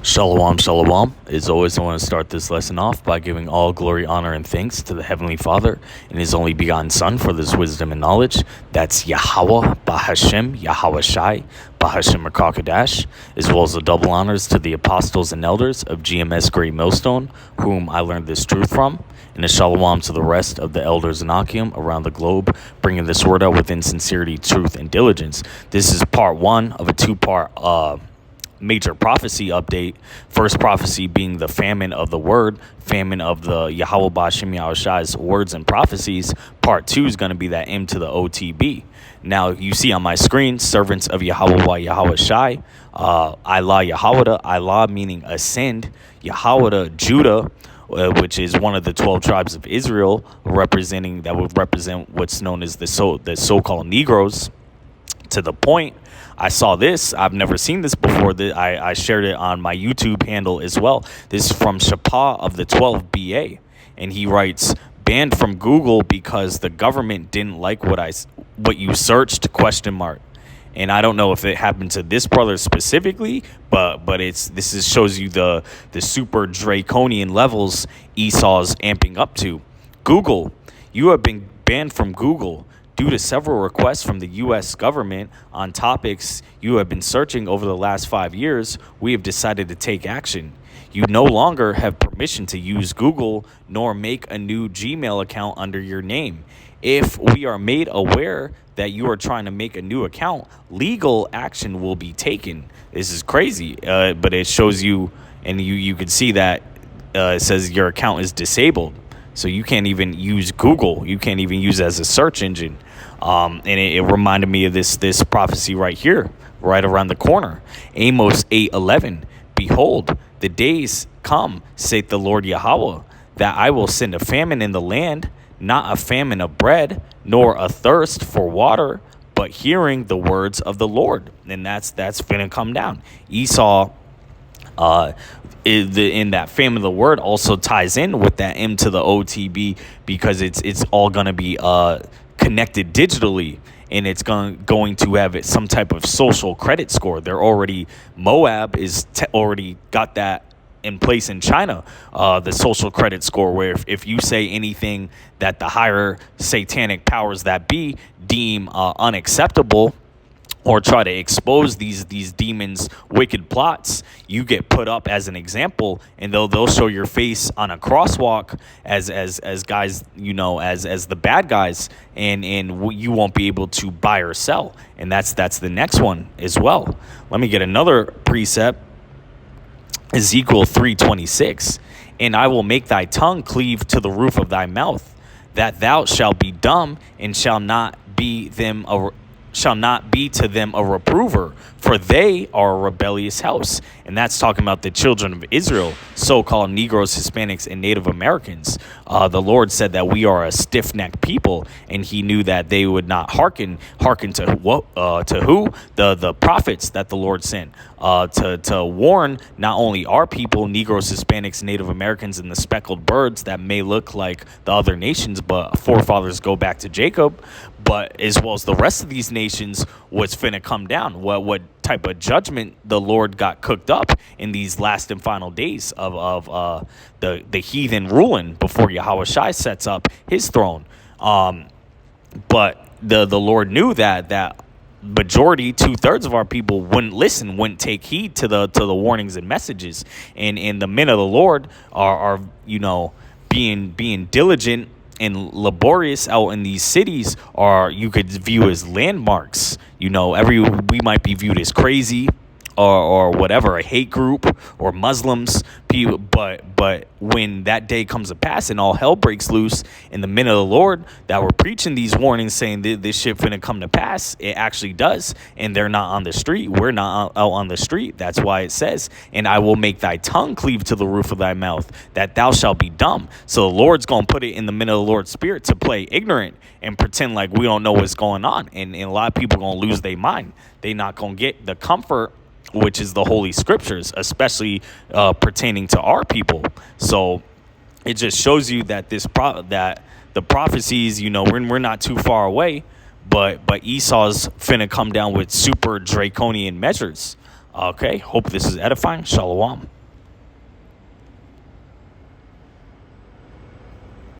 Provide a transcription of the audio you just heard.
Shalom, shalom. As always, I want to start this lesson off by giving all glory, honor, and thanks to the Heavenly Father and His only begotten Son for this wisdom and knowledge. That's Yahweh, Bahashem, Yahweh Shai, Bahashem Rakakadash, as well as the double honors to the apostles and elders of GMS Great Millstone, whom I learned this truth from, and a shalom to the rest of the elders in Akim around the globe, bringing this word out within sincerity, truth, and diligence. This is part one of a two-part major prophecy update. First prophecy being the famine of the word, famine of the Yahweh Ba'Shem Yahweh Shai's words and prophecies. Part two is going to be that M to the OTB. Now you see on my screen, servants of Yahweh Yahweh Shai, Allah Yahweh, Allah meaning ascend, Yahweh Judah, which is one of the 12 tribes of Israel, that would represent what's known as the so-called Negroes. To the point, I saw this. I've never seen this before. I shared it on my YouTube handle as well. This is from Shapah of the 12BA. And he writes, banned from Google because the government didn't like what you searched, ? And I don't know if it happened to this brother specifically, but this shows you the super draconian levels Esau's amping up to. Google, you have been banned from Google due to several requests from the U.S. government on topics you have been searching over the last 5 years. We have decided to take action. You no longer have permission to use Google nor make a new Gmail account under your name. If we are made aware that you are trying to make a new account, legal action will be taken. This is crazy, but it shows you, and you can see that it says your account is disabled. So you can't even use Google. You can't even use it as a search engine. And it reminded me of this prophecy right here, right around the corner. Amos 8:11. Behold, the days come, saith the Lord Yahweh, that I will send a famine in the land, not a famine of bread, nor a thirst for water, but hearing the words of the Lord. And that's finna come down. Esau, in that famine of the word also ties in with that M to the OTB, because it's all going to be connected digitally, and it's going to have some type of social credit score. Moab is already got that in place in China, the social credit score, where if you say anything that the higher satanic powers that be deem unacceptable, or try to expose these demons' wicked plots, you get put up as an example, and they'll show your face on a crosswalk as guys, as the bad guys, and you won't be able to buy or sell. And that's the next one as well. Let me get another precept. Ezekiel 3:26, and I will make thy tongue cleave to the roof of thy mouth, that thou shalt be dumb, and shall not be to them a reprover, for they are a rebellious house. And that's talking about the children of Israel, so-called Negroes, Hispanics, and Native Americans. The Lord said that we are a stiff-necked people, and He knew that they would not hearken to who? The prophets that the Lord sent to warn not only our people, Negroes, Hispanics, Native Americans, and the speckled birds that may look like the other nations, but forefathers go back to Jacob, but as well as the rest of these nations, what's finna come down, what type of judgment the Lord got cooked up in these last and final days of the heathen ruling before Yahweh Shai sets up his throne. But the Lord knew that majority, 2/3 of our people wouldn't listen, wouldn't take heed to the warnings and messages, and the men of the Lord are being diligent and laborious out in these cities, are you could view as landmarks. We might be viewed as crazy or whatever, a hate group or Muslims, people, but when that day comes to pass and all hell breaks loose, and the men of the Lord that were preaching these warnings saying this shit finna come to pass, it actually does, and they're not on the street. We're not out on the street. That's why it says, and I will make thy tongue cleave to the roof of thy mouth, that thou shalt be dumb. So the Lord's gonna put it in the men of the Lord's spirit to play ignorant and pretend like we don't know what's going on, and a lot of people gonna lose their mind. They not gonna get the comfort, which is the Holy Scriptures, especially pertaining to our people. So it just shows you that that the prophecies, we're not too far away, but Esau's finna come down with super draconian measures. Okay, hope this is edifying. Shalom.